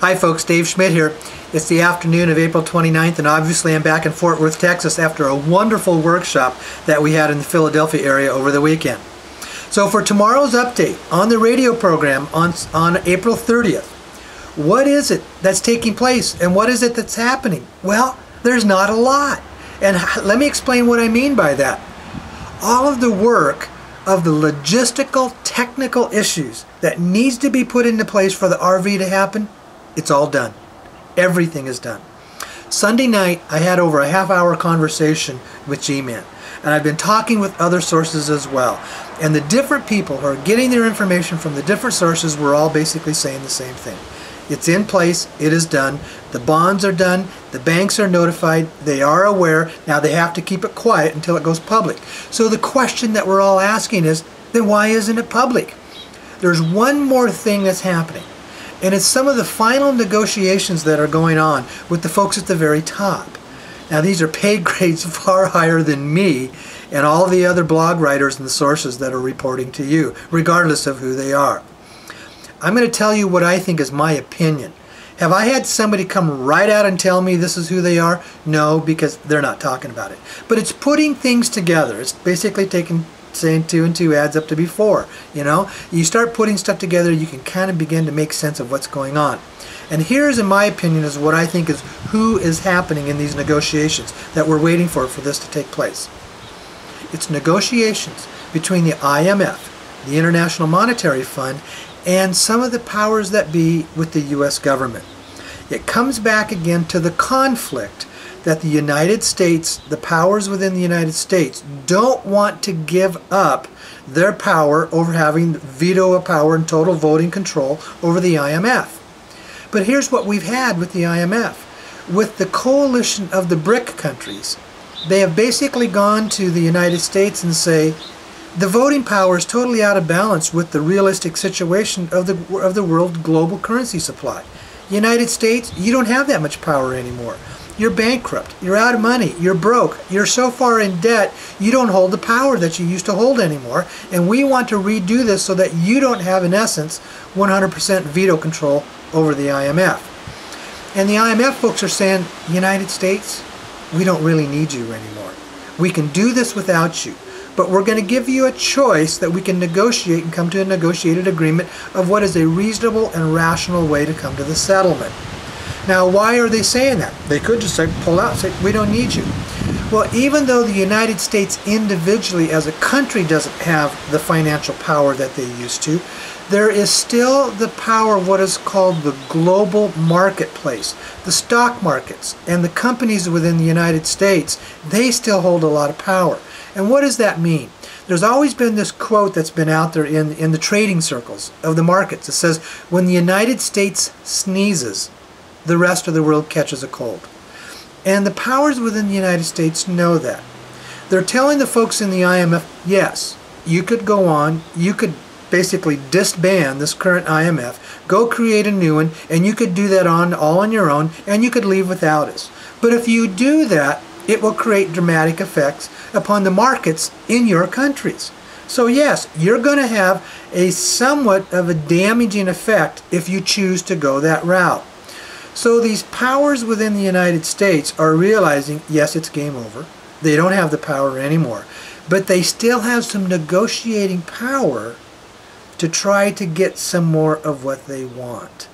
Hi folks, Dave Schmidt here. It's the afternoon of April 29th, and obviously I'm back in Fort Worth, Texas after a wonderful workshop that we had in the Philadelphia area over the weekend. So for tomorrow's update on the radio program on April 30th, what is it that's taking place and what is it that's happening? Well, there's not a lot. And let me explain what I mean by that. All of the work of the logistical, technical issues that needs to be put into place for the RV to happen, it's all done. Everything is done. Sunday night, I had over a half-hour conversation with G-Man, and I've been talking with other sources as well. And the different people who are getting their information from the different sources were all basically saying the same thing. It's in place, it is done, the bonds are done, the banks are notified, they are aware, now they have to keep it quiet until it goes public. So the question that we're all asking is, then why isn't it public? There's one more thing that's happening, and it's some of the final negotiations that are going on with the folks at the very top. Now these are pay grades far higher than me and all the other blog writers and the sources that are reporting to you, regardless of who they are. I'm going to tell you what I think is my opinion. Have I had somebody come right out and tell me this is who they are? No, because they're not talking about it. But it's putting things together. It's basically saying 2 and 2 adds up to be 4. You know, you start putting stuff together, you can kind of begin to make sense of what's going on. And here's, in my opinion, is what I think is who is happening in these negotiations that we're waiting for this to take place. It's negotiations between the IMF, the International Monetary Fund, and some of the powers that be with the U.S. government. It comes back again to the conflict that the United States, the powers within the United States, don't want to give up their power over having veto of power and total voting control over the IMF. But here's what we've had with the IMF. With the coalition of the BRIC countries, they have basically gone to the United States and say, the voting power is totally out of balance with the realistic situation of the world global currency supply. United States, you don't have that much power anymore. You're bankrupt. You're out of money. You're broke. You're so far in debt, you don't hold the power that you used to hold anymore. And we want to redo this so that you don't have, in essence, 100% veto control over the IMF. And the IMF folks are saying, United States, we don't really need you anymore. We can do this without you. But we're going to give you a choice that we can negotiate and come to a negotiated agreement of what is a reasonable and rational way to come to the settlement. Now, why are they saying that? They could just pull out and say, we don't need you. Well, even though the United States individually as a country doesn't have the financial power that they used to, there is still the power of what is called the global marketplace. The stock markets and the companies within the United States, they still hold a lot of power. And what does that mean? There's always been this quote that's been out there in the trading circles of the markets. It says, when the United States sneezes, the rest of the world catches a cold. And the powers within the United States know that. They're telling the folks in the IMF, yes, you could go on, you could basically disband this current IMF, go create a new one, and you could do that all on your own, and you could leave without us. But if you do that, it will create dramatic effects upon the markets in your countries. So yes, you're going to have a somewhat of a damaging effect if you choose to go that route. So these powers within the United States are realizing, yes, it's game over. They don't have the power anymore. But they still have some negotiating power to try to get some more of what they want.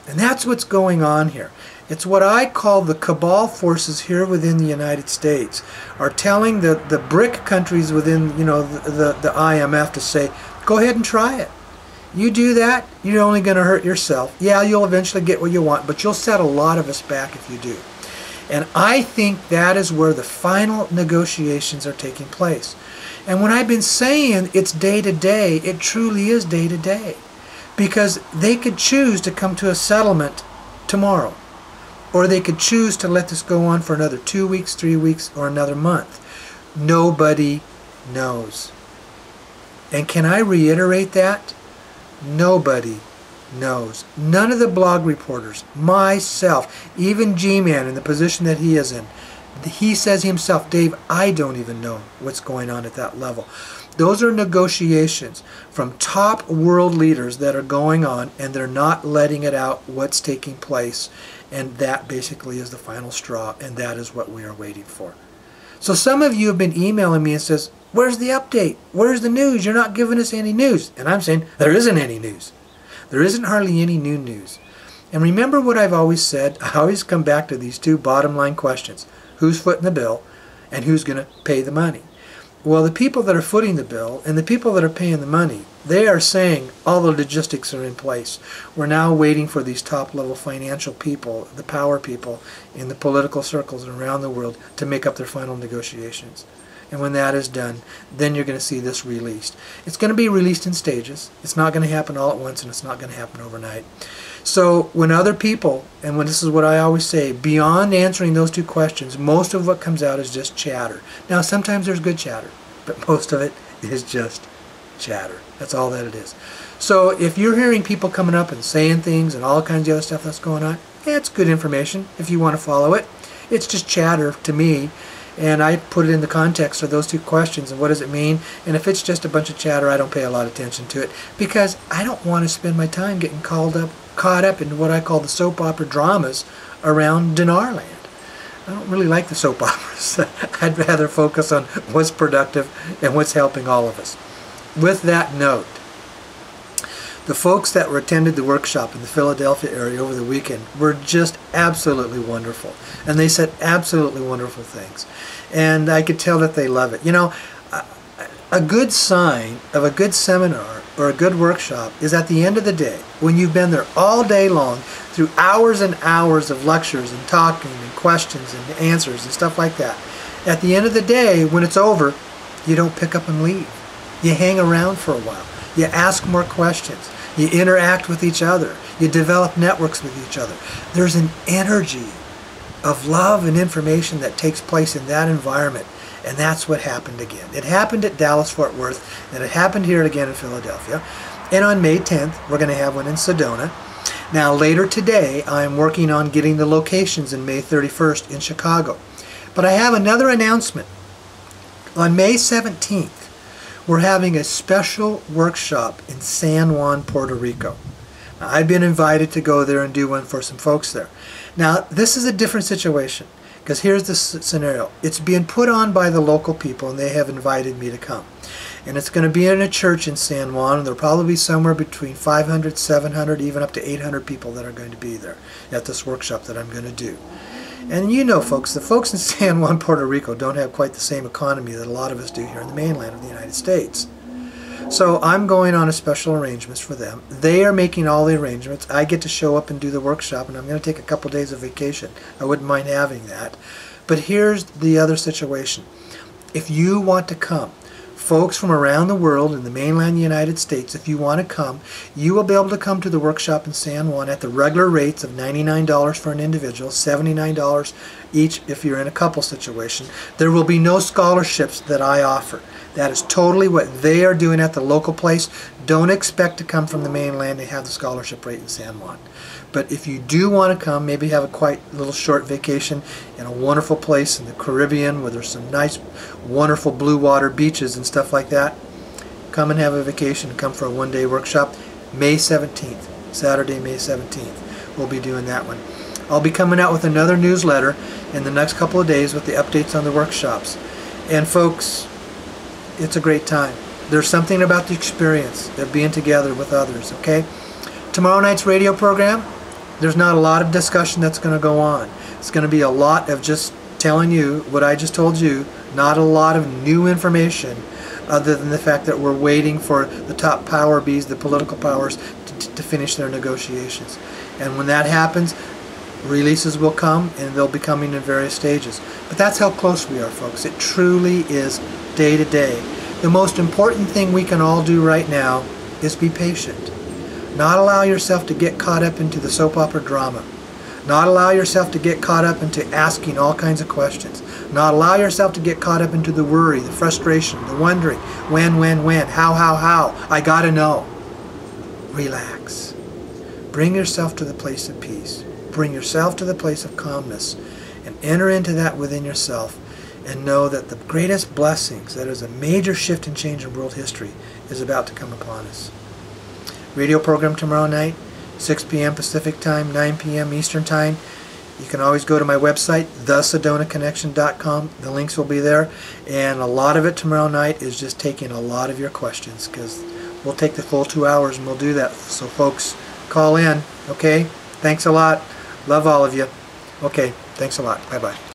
And that's what's going on here. It's what I call the cabal forces here within the United States are telling the BRIC countries within, the IMF to say, go ahead and try it. You do that, you're only going to hurt yourself. Yeah, you'll eventually get what you want, but you'll set a lot of us back if you do. And I think that is where the final negotiations are taking place. And when I've been saying it's day to day, it truly is day to day. Because they could choose to come to a settlement tomorrow. Or they could choose to let this go on for another 2 weeks, 3 weeks, or another month. Nobody knows. And can I reiterate that? Nobody knows. None of the blog reporters, myself, even G-Man in the position that he is in, he says himself, Dave, I don't even know what's going on at that level. Those are negotiations from top world leaders that are going on, and they're not letting it out what's taking place. And that basically is the final straw, and that is what we are waiting for. So some of you have been emailing me and says, where's the update? Where's the news? You're not giving us any news. And I'm saying, there isn't any news. There isn't hardly any new news. And remember what I've always said, I always come back to these two bottom line questions. Who's footing the bill, and who's going to pay the money? Well, the people that are footing the bill and the people that are paying the money, they are saying all the logistics are in place. We're now waiting for these top-level financial people, the power people in the political circles around the world to make up their final negotiations. And when that is done, then you're going to see this released. It's going to be released in stages. It's not going to happen all at once, and it's not going to happen overnight. So when other people, and when this is what I always say, beyond answering those two questions, most of what comes out is just chatter. Now, sometimes there's good chatter, but most of it is just chatter. That's all that it is. So if you're hearing people coming up and saying things and all kinds of other stuff that's going on, yeah, it's good information if you want to follow it. It's just chatter to me. And I put it in the context of those two questions and what does it mean. And if it's just a bunch of chatter, I don't pay a lot of attention to it because I don't want to spend my time getting caught up in what I call the soap opera dramas around Dinarland. I don't really like the soap operas. I'd rather focus on what's productive and what's helping all of us. With that note, the folks that attended the workshop in the Philadelphia area over the weekend were just absolutely wonderful. And they said absolutely wonderful things. And I could tell that they love it. You know, a good sign of a good seminar or a good workshop is at the end of the day, when you've been there all day long through hours and hours of lectures and talking and questions and answers and stuff like that. At the end of the day, when it's over, you don't pick up and leave. You hang around for a while. You ask more questions. You interact with each other. You develop networks with each other. There's an energy of love and information that takes place in that environment. And that's what happened again. It happened at Dallas-Fort Worth, and it happened here again in Philadelphia. And on May 10th, we're going to have one in Sedona. Now, later today, I'm working on getting the locations in May 31st in Chicago. But I have another announcement. On May 17th, we're having a special workshop in San Juan, Puerto Rico. Now, I've been invited to go there and do one for some folks there. Now, this is a different situation, because here's the scenario. It's being put on by the local people, and they have invited me to come. And it's going to be in a church in San Juan, and there'll probably be somewhere between 500, 700, even up to 800 people that are going to be there at this workshop that I'm going to do. And you know, folks, the folks in San Juan, Puerto Rico don't have quite the same economy that a lot of us do here in the mainland of the United States. So I'm going on a special arrangements for them. They are making all the arrangements. I get to show up and do the workshop, and I'm going to take a couple days of vacation. I wouldn't mind having that. But here's the other situation. If you want to come, folks from around the world in the mainland United States, if you want to come, you will be able to come to the workshop in San Juan at the regular rates of $99 for an individual, $79 each if you're in a couple situation. There will be no scholarships that I offer. That is totally what they are doing at the local place. Don't expect to come from the mainland and have the scholarship rate in San Juan. But if you do want to come, maybe have a quite little short vacation in a wonderful place in the Caribbean where there's some nice, wonderful blue water beaches and stuff like that, come and have a vacation and come for a one-day workshop. May 17th, Saturday, May 17th, we'll be doing that one. I'll be coming out with another newsletter in the next couple of days with the updates on the workshops. And folks, it's a great time. There's something about the experience of being together with others, okay? Tomorrow night's radio program, there's not a lot of discussion that's going to go on. It's going to be a lot of just telling you what I just told you, not a lot of new information other than the fact that we're waiting for the top power bees, the political powers, to finish their negotiations. And when that happens, releases will come, and they'll be coming in various stages. But that's how close we are, folks. It truly is day to day. The most important thing we can all do right now is be patient. Not allow yourself to get caught up into the soap opera drama. Not allow yourself to get caught up into asking all kinds of questions. Not allow yourself to get caught up into the worry, the frustration, the wondering, when, how, I gotta know. Relax. Bring yourself to the place of peace. Bring yourself to the place of calmness and enter into that within yourself and know that the greatest blessings, that is a major shift and change in world history, is about to come upon us. Radio program tomorrow night, 6 p.m. Pacific Time, 9 p.m. Eastern Time. You can always go to my website, thesedonaconnection.com. The links will be there. And a lot of it tomorrow night is just taking a lot of your questions, because we'll take the full 2 hours and we'll do that. So folks, call in, okay? Thanks a lot. Love all of you. Okay, thanks a lot. Bye-bye.